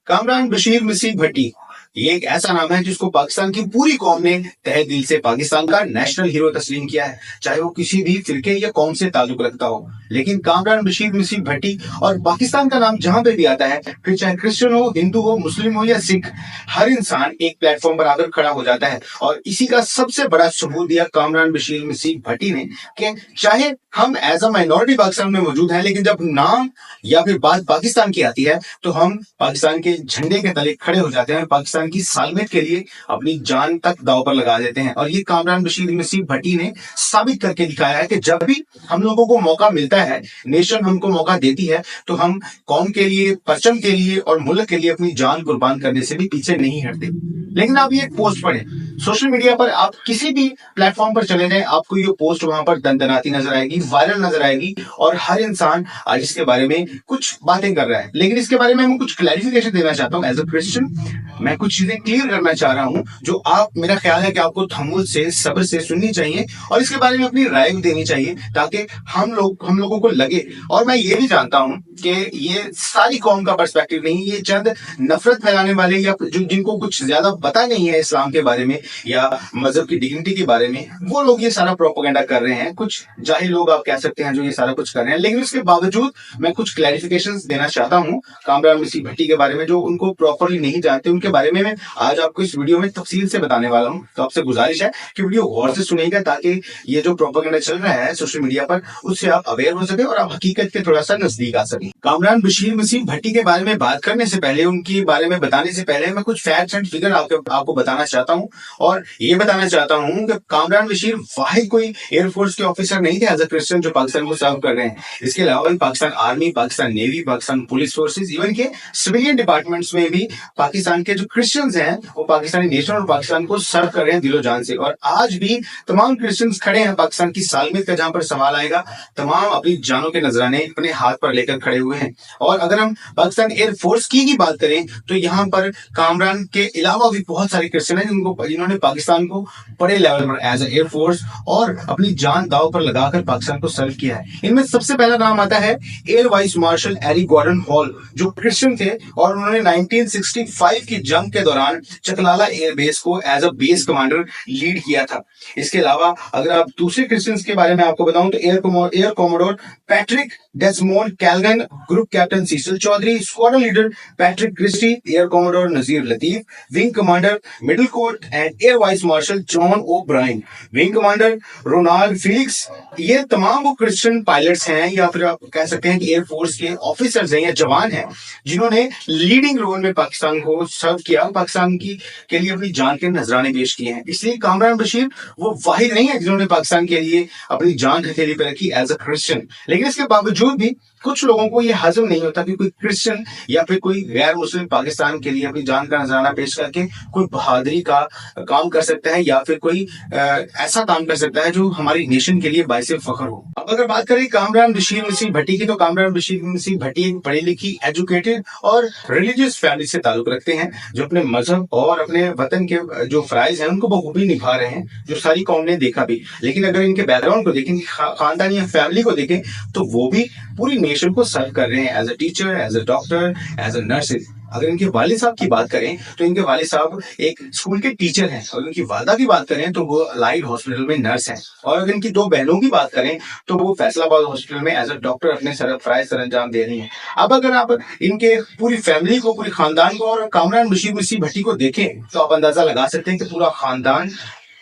कामरान बशीर मसीह भट्टी ये एक ऐसा नाम है जिसको पाकिस्तान की पूरी कौम ने तहे दिल से पाकिस्तान का नेशनल हीरो तस्लीम किया है, चाहे वो किसी भी फिरके या कौम से ताल्लुक रखता हो। लेकिन कामरान बशीर मसीह भट्टी और पाकिस्तान का नाम जहां पे भी आता है, फिर चाहे क्रिश्चियन हो, हिंदू हो, मुस्लिम हो या सिख, हर इंसान एक प्लेटफॉर्म पर आकर खड़ा हो जाता है। और इसी का सबसे बड़ा सबूत दिया कामरान बशीर मसीह भट्टी ने कि चाहे हम एज अ माइनॉरिटी पाकिस्तान में मौजूद हैं, लेकिन जब नाम या फिर बात पाकिस्तान की आती है तो हम पाकिस्तान के झंडे के तले खड़े हो जाते हैं, पाकिस्तान की सालमियत के लिए अपनी जान तक दांव पर लगा देते हैं। और ये कामरान बशीर मसीह भट्टी ने साबित करके दिखाया है कि जब भी हम लोगों को मौका मिलता है, नेशन हमको मौका देती है, तो हम कौम के लिए, परचम के लिए और मुल्क के लिए अपनी जान कुर्बान करने से भी पीछे नहीं हटते। लेकिन आप ये पोस्ट पढ़ें, सोशल मीडिया पर आप किसी भी प्लेटफॉर्म पर चले जाएं, आपको ये पोस्ट वहां पर दनदनाती नजर आएगी, वायरल नजर आएगी और हर इंसान आज इसके बारे में कुछ बातें कर रहा है। लेकिन इसके बारे में मैं कुछ क्लैरिफिकेशन देना चाहता हूँ। एज अ क्रिश्चियन मैं कुछ चीजें क्लियर करना चाह रहा हूँ जो आप, मेरा ख्याल है कि आपको तहम्मुल से, सब्र से सुननी चाहिए और इसके बारे में अपनी राय भी देनी चाहिए, ताकि हम लोगों को लगे। और मैं ये भी जानता हूँ कि ये सारी कौम का पर्सपेक्टिव नहीं, ये चंद नफरत फैलाने वाले या जिनको कुछ ज्यादा पता नहीं है इस्लाम के बारे में या मजहब की डिग्निटी के बारे में, वो लोग ये सारा प्रोपेगेंडा कर रहे हैं। कुछ जाहिल लोग आप कह सकते हैं जो ये सारा कुछ कर रहे हैं। लेकिन उसके बावजूद मैं कुछ क्लैरिफिकेशंस देना चाहता हूँ कामरान मसीह भट्टी के बारे में, जो उनको प्रॉपरली नहीं जानते, उनके बारे में मैं आज आपको इस वीडियो में तफसील से बताने वाला हूँ। तो आपसे गुजारिश है कि वीडियो गौर से सुनिएगा, ताकि ये जो प्रोपेगेंडा चल रहा है सोशल मीडिया पर, उससे आप अवेयर हो सके और आप हकीकत के थोड़ा सा नजदीक आ सके। कामरान बशीर मसीह भट्टी के बारे में बात करने से पहले, उनके बारे में बताने से पहले, मैं कुछ फैक्ट्स एंड फिगर आपको बताना चाहता हूँ। और ये बताना चाहता हूँ कि कामरान बशीर वाहिद कोई एयरफोर्स के ऑफिसर नहीं थे एज अ क्रिश्चियन जो पाकिस्तान को सर्व कर रहे हैं। इसके अलावा Pakistan army, Pakistan navy, Pakistan police forces, even के सिविलियन डिपार्टमेंट्स में भी पाकिस्तान के जो क्रिश्चियंस हैं वो पाकिस्तानी नेशन और पाकिस्तान को सर्व कर रहे हैं दिलो जान से। और आज भी तमाम क्रिश्चियंस खड़े हैं, पाकिस्तान की सालमियत का जहां पर सवाल आएगा, तमाम अपनी जानों के नजराने अपने हाथ पर लेकर खड़े हुए हैं। और अगर हम पाकिस्तान एयरफोर्स की बात करें तो यहाँ पर कामरान के अलावा भी बहुत सारे क्रिश्चियन हैं जिन्होंने पाकिस्तान को बड़े लेवल पर एज एयरफोर्स और अपनी जान दांव पर लगाकर पाकिस्तान को सर्व किया है। इनमें सबसे पहला नाम आता है air vice marshal Eric Gordon Hall, जो क्रिश्चियन थे और उन्होंने 1965 की जंग के दौरान चकलाला एयरबेस को as a base commander lead किया था। इसके अलावा अगर आप दूसरे क्रिश्चियंस के बारे में आपको बताऊं तो air commodore Patrick Desmond Callaghan, group captain Cecil Chaudhry, squadron leader Patrick Christie, air commodore Nazir Latif, wing commander Middlecoat and air vice marshal John O'Brien, wing commander Ronald Felix, ये तमाम वो क्रिश्चियन पायलट्स हैं या फिर आप कह सकते हैं कि एयरफोर्स के ऑफिसर्स हैं या जवान हैं जिन्होंने लीडिंग रोल में पाकिस्तान को सर्व किया, पाकिस्तान की के लिए अपनी जान के नजराने पेश किए हैं। इसलिए कामरान बशीर वो वाहिद नहीं है जिन्होंने पाकिस्तान के लिए अपनी जान हथेली पर रखी एज अ क्रिश्चियन। लेकिन इसके बावजूद भी कुछ लोगों को ये हजम नहीं होता कि कोई क्रिश्चियन या फिर कोई गैर मुस्लिम पाकिस्तान के लिए अपनी जान का नजराना पेश करके कोई बहादुरी का काम कर सकता है या फिर कोई ऐसा काम कर सकता है जो हमारी नेशन के लिए बाइसे फख्र हो। अब अगर बात करें कामरान बशीर मसीह भट्टी की, तो कामरान बशीर मसीह भट्टी एक पढ़ी लिखी, एजुकेटेड और रिलीजियस फैमिली से ताल्लुक रखते हैं, जो अपने मजहब और अपने वतन के जो फराइज हैं उनको बखूबी निभा रहे हैं, जो सारी कौम ने देखा भी। लेकिन अगर इनके बैकग्राउंड को देखें, खानदान या फैमिली को देखें, तो वो भी पूरी नेशन को सर्व कर रहे हैं as a teacher, as a doctor, as a nurse. अगर इनके वालिद साहब की बात करें तो इनके वालिद साहब एक स्कूल के टीचर हैं, और इनकी वालदा की बात करें तो वो अलाइड हॉस्पिटल में नर्स हैं। और अगर इनकी दो बहनों की बात करें तो वो फैसलाबाद हॉस्पिटल में एज अ डॉक्टर अपने फराइज सरंजाम दे रही हैं। अब अगर आप इनके पूरी फैमिली को, पूरी खानदान को और कामरान बशीर मसीह भट्टी को देखें तो आप अंदाजा लगा सकते हैं कि पूरा खानदान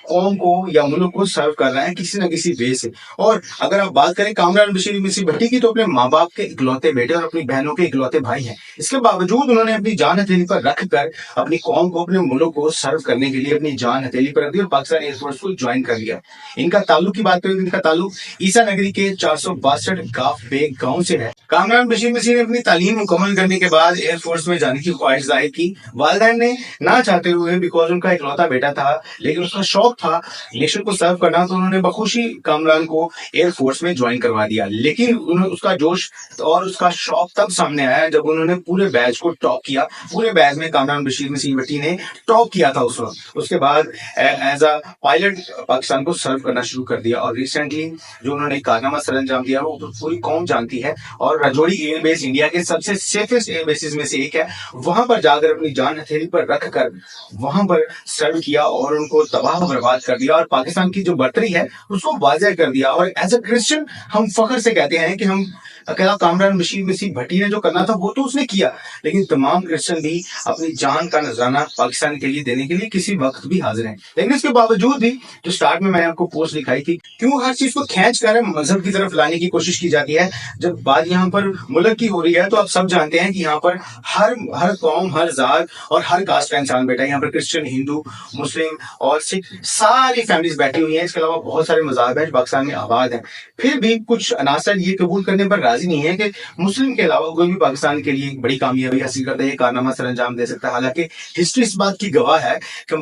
कौम को या मुल्क को सर्व कर रहा है किसी न किसी वे से। और अगर आप बात करें कामरान बशीर मसीह भट्टी की, तो अपने माँ बाप के इकलौते बेटे और अपनी बहनों के इकलौते भाई हैं। इसके बावजूद उन्होंने अपनी जान हथेली पर रखकर अपनी कौम को, अपने मुल्क को सर्व करने के लिए अपनी जान हथेली पर रख दी और पाकिस्तान एयरफोर्स को ज्वाइन कर लिया। इनका ताल्लुक की बात करें, इनका ताल्लुक ईसा नगरी के 462 गाफ बेग गाँव से है। कामरान बशीर मसीह ने अपनी तालीम मुकम्मल करने के बाद एयरफोर्स में जाने की ख्वाहिश जाहिर की। वालिदैन ने ना चाहते हुए, बिकॉज उनका इकलौता बेटा था, लेकिन उसका शौक था नेशन को सर्व करना, तो उन्होंने बखुशी कामरान को एयरफोर्स में ज्वाइन करवा दिया। लेकिन उसका जोश और उसका शौक तब सामने आया जब उन्होंने पूरे बैच को टॉप किया। पूरे बैच में कामरान बशीर नसीम भट्टी ने टॉप किया था उस वक्त। उसके बाद एज अ पायलट पाकिस्तान को सर्व करना शुरू कर दिया। और रिसेंटली जो उन्होंने कारनामा सर अंजाम दिया वो तो पूरी कौम जानती है। और राजौरी एयरबेस इंडिया के सबसे सेफेस्ट एयरबेसिस में से एक है। वहां पर जाकर अपनी जान हथेली पर रख कर वहां पर सर्व किया और उनको तबाह बर्बाद कर दिया और पाकिस्तान की जो बर्तरी है उसको वाजह कर दिया। और एज अ क्रिश्चियन हम फख्र से कहते हैं कि हम अकेला कामरान बशीर नसीम भट्टी ने जो करना था वो तो उसने किया, लेकिन तमाम क्रिश्चियन भी अपनी जान का नजराना पाकिस्तान के लिए देने के लिए किसी वक्त भी हाजिर हैं। लेकिन इसके बावजूद भी जो स्टार्ट में मैंने आपको पोस्ट दिखाई थी, क्यों हर चीज को खींच कर मजहब की तरफ लाने की कोशिश की जाती है। जब बात यहाँ पर मुल्क की हो रही है तो आप सब जानते हैं कि यहाँ पर हर हर कौम, हर जात और हर कास्ट का इंसान बैठा है। यहाँ पर क्रिश्चियन, हिंदू, मुस्लिम और सिख सारी फैमिलीज बैठी हुई हैं। इसके अलावा बहुत सारे मज़ाहब हैं जो पाकिस्तान में आबाद हैं। फिर भी कुछ अनासर ये कबूल करने पर राजी नहीं है कि मुस्लिम के अलावा कोई भी पाकिस्तान के लिए बड़ी कामयाबी हासिल करता है, ये कारनामा सर अंजाम दे सकता है। हालांकि हिस्ट्री इस बात की गवाह है कि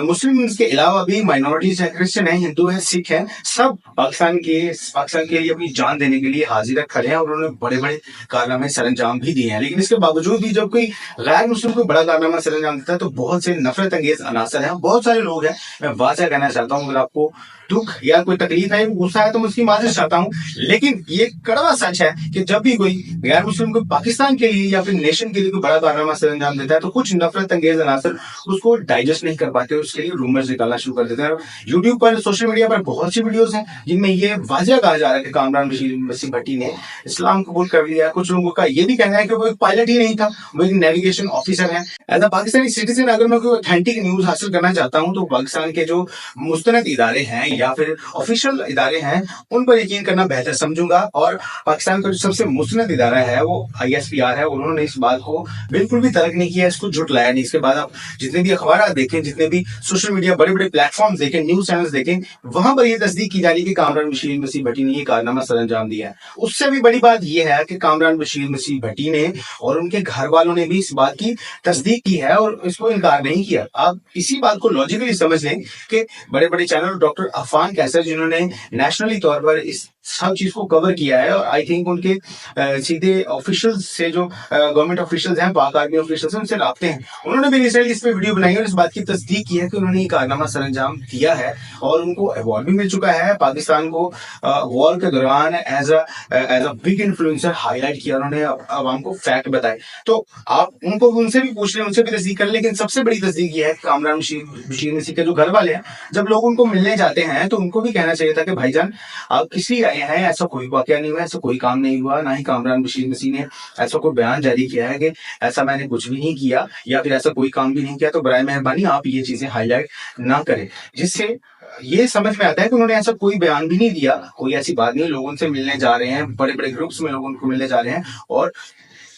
मुस्लिम के अलावा भी माइनॉरिटीज है, क्रिश्चियन है, हिंदू है, सिख है, सब पाकिस्तान के लिए अपनी जान देने के लिए हाजिर खड़े हैं और उन्होंने बड़े बड़े कारनामे सर अंजाम भी दिए हैं। लेकिन इसके बावजूद भी जब कोई गैर मुस्लिम को बड़ा कारनामा सर अंजाम देता है तो बहुत से नफरत अंगेज अनासर हैं, बहुत सारे लोग हैं। मैं वाज़ह कहना चाहता हूँ, अगर आपको दुख या कोई तकलीफ है, गुस्सा है, तो मैं उसकी माजरत चाहता हूँ। लेकिन ये कड़वा सच है कि जब भी कोई गैर मुस्लिम को पाकिस्तान के लिए या फिर नेशन के लिए कोई बड़ा कारनामा सर अंजाम देता है तो कुछ नफरत अंगेज अनासर उसको डाइजेस्ट नहीं कर पाते, उसके लिए रूमर्स निकालना शुरू कर देते हैं। यूट्यूब पर, सोशल मीडिया पर बहुत सी वीडियोस हैं जिनमें ये वाजिया कहा जा रहा है कि कामरान बशीर नसीम भट्टी ने इस्लाम कबूल कर लिया। कुछ लोगों का ये भी कहना है कि वो एक पायलट ही नहीं था, वो एक नेविगेशन ऑफिसर है। एज अ पाकिस्तानी सिटीजन अगर मैं कोई ऑथेंटिक न्यूज हासिल करना चाहता हूँ तो पाकिस्तान के जो मुस्तनद इदारे हैं या फिर ऑफिशियल इदारे हैं उन पर यकीन करना बेहतर समझूंगा। और पाकिस्तान का जो सबसे मुस्तनद इदारा है वो ISPR है। उन्होंने इस बात को बिल्कुल भी तर्क नहीं किया, इसको झुटलाया नहीं। इसके बाद आप जितने भी अखबार देखें, जितने भी सोशल मीडिया बड़े बड़े प्लेटफॉर्म देखें, न्यूज चैनल देखें, वहां पर यह तस्दीक की जा रही है कि कामरान बशीर नसीम भट्टी ने यह कारनामा सर अंजाम दिया है। उससे भी बड़ी बात यह है कि कामरान बशीर नसीम भट्टी ने और उनके घर वालों ने भी इस बात की तस्दीक की है और इसको इनकार नहीं किया। आप इसी बात को लॉजिकली समझ लें कि बड़े बड़े चैनल, डॉक्टर अफान कैसर जिन्होंने नेशनली तौर पर इस सब चीज को कवर किया है और आई थिंक उनके सीधे ऑफिशियल्स से जो गवर्नमेंट ऑफिशियल्स हैं, पाक आर्मी ऑफिशियल्स हैं, उनसे राब्ते हैं, उन्होंने भी रिसेंटली इस पे वीडियो बनाई और इस बात की तस्दीक की है कि उन्होंने ये कारनामा सर अंजाम दिया है और उनको अवार्ड भी मिल चुका है। पाकिस्तान को वॉर के दौरान as a big influencer highlight किया उन्होंने, आवाम को फैक्ट बताए। तो आप उनको उनसे भी पूछ लें, उनसे भी तस्दीक कर लें। लेकिन सबसे बड़ी तस्दीक ये है कि कामरान बशीर नसीम के जो घर वाले हैं, जब लोग उनको मिलने जाते हैं तो उनको भी कहना चाहिए था कि भाईजान आप किसी आए हैं, ऐसा कोई वाकया नहीं हुआ, ऐसा कोई काम नहीं हुआ, ना ही कामरान बशीर नसीम ने ऐसा कोई बयान जारी किया है कि ऐसा मैंने कुछ भी नहीं किया या फिर ऐसा कोई काम भी नहीं किया। तो बराए मेहरबानी आप ये चीजें हाईलाइट ना करें, जिससे ये समझ में आता है कि उन्होंने ऐसा कोई बयान भी नहीं दिया, कोई ऐसी बात नहीं। लोग उनसे मिलने जा रहे हैं, बड़े बड़े ग्रुप्स में लोग उनको मिलने जा रहे हैं और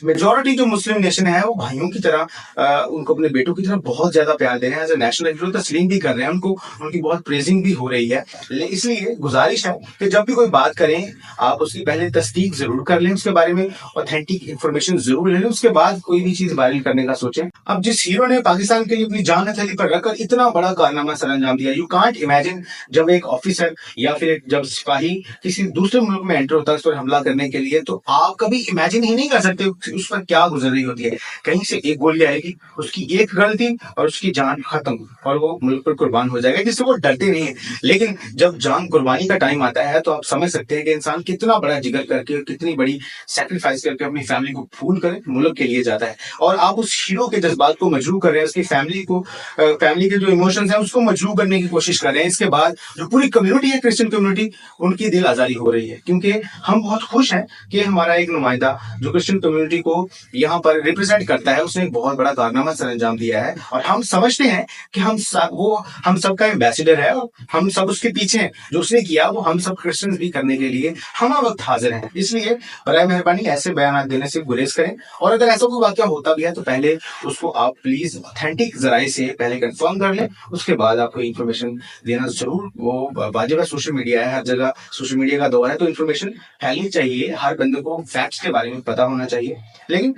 मेजोरिटी जो मुस्लिम नेशन है वो भाइयों की तरह उनको अपने बेटों की तरह बहुत ज्यादा प्यार दे रहे हैं, एज ए नेशनल हीरो तस्लीम भी कर रहे हैं उनको, उनकी बहुत प्रेजिंग भी हो रही है। इसलिए गुजारिश है कि जब भी कोई बात करें आप उसकी पहले तस्दीक जरूर कर लें, उसके बारे में ऑथेंटिक इन्फॉर्मेशन जरूर ले लें, उसके बाद कोई भी चीज वायरल करने का सोचें। अब जिस हीरो ने पाकिस्तान के लिए अपनी जान हथेली पर रखकर इतना बड़ा कारनामा सर अंजाम दिया, यू कांट इमेजिन जब एक ऑफिसर या फिर जब सिपाही किसी दूसरे मुल्क में एंटर होता है उस पर हमला करने के लिए, तो आप कभी इमेजिन ही नहीं कर सकते उस पर क्या गुजर रही होती है। कहीं से एक गोली आएगी, उसकी एक गलती और उसकी जान खत्म और वो मुल्क पर कुर्बान हो जाएगा, जिससे वो डरते नहीं है। लेकिन जब जान कुर्बानी का टाइम आता है तो आप समझ सकते हैं कि इंसान कितना बड़ा जिगर करके, कितनी बड़ी सैक्रिफाइस करके अपनी फैमिली को भूल कर मुल्क के लिए जाता है। और आप उस हीरो के जज्बात को मजरूह कर रहे हैं, उसकी फैमिली के जो इमोशंस हैं उसको मजरूह करने की कोशिश कर रहे हैं। इसके बाद जो पूरी कम्युनिटी है, क्रिश्चियन कम्युनिटी, उनकी दिल आजारी हो रही है, क्योंकि हम बहुत खुश हैं कि हमारा एक नुमाइंदा जो क्रिश्चियन कम्युनिटी को यहाँ पर रिप्रेजेंट करता है उसने एक बहुत बड़ा कारनामा सर अंजाम दिया है। और हम समझते हैं कि हम सबका एम्बेसडर है और हम सब उसके पीछे हैं। जो उसने किया वो हम सब क्रिश्चियन भी करने के लिए हम वक्त हाजिर हैं। इसलिए बराए मेहरबानी ऐसे बयान देने से गुरेज करें और अगर ऐसा कोई वाकया होता भी है तो पहले उसको आप प्लीज ऑथेंटिक जराये से पहले कंफर्म कर लें, उसके बाद आपको इन्फॉर्मेशन देना जरूर वो वाजिब है। सोशल मीडिया है, हर जगह सोशल मीडिया का दौर है, तो इन्फॉर्मेशन फैलनी चाहिए, हर बंदे को फैक्ट्स के बारे में पता होना चाहिए। लेकिन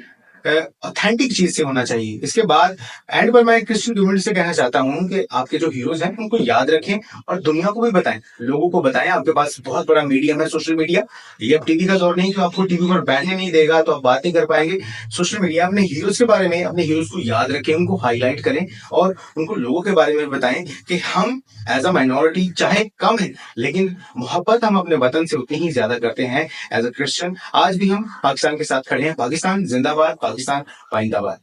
ऑथेंटिक चीज से होना चाहिए। इसके बाद एंड पर मैं क्रिश्चियन कम्युनिटी से कहना चाहता हूँ कि आपके जो हीरोज हैं उनको याद रखें और दुनिया को भी बताएं, लोगों को बताएं। आपके पास बहुत बड़ा मीडियम है सोशल मीडिया। ये अब टीवी का दौर नहीं कि आपको टीवी पर बैठने नहीं देगा तो आप बातें कर पाएंगे। सोशल मीडिया अपने हीरोज के बारे में, अपने हीरोज को याद रखें, उनको हाईलाइट करें और उनको लोगों के बारे में बताएं कि हम एज अ माइनॉरिटी चाहे कम है लेकिन मोहब्बत हम अपने वतन से उतनी ही ज्यादा करते हैं। एज अ क्रिश्चियन आज भी हम पाकिस्तान के साथ खड़े हैं। पाकिस्तान जिंदाबाद, पाकिस्तान पाइंदाबाद।